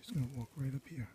She's going to walk right up here.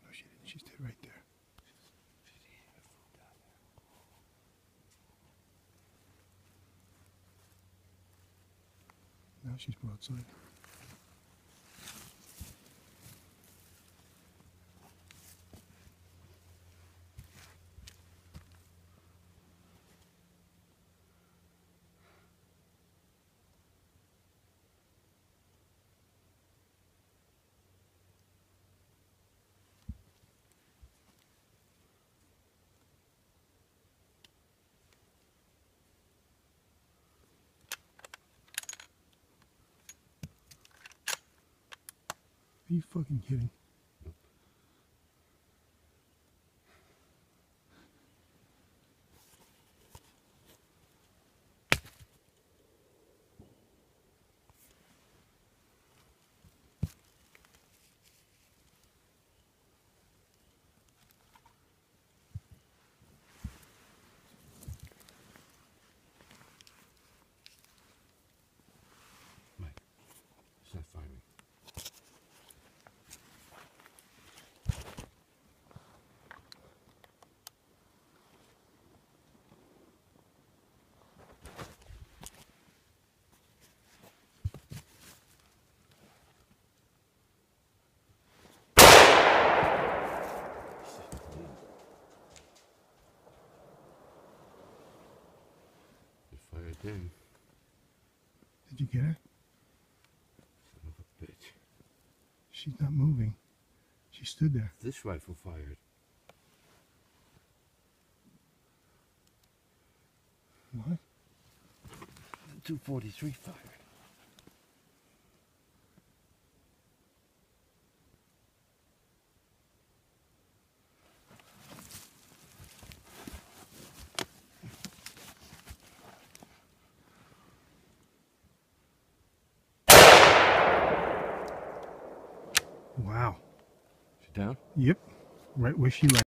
No, she didn't. She stayed right there. Now she's broadside. Are you fucking kidding? Mike, it's not firing. It fired then. Did you get her? Son of a bitch. She's not moving. She stood there. This rifle fired. What? The 243 fired. Wow. She down? Yep. Right where she left.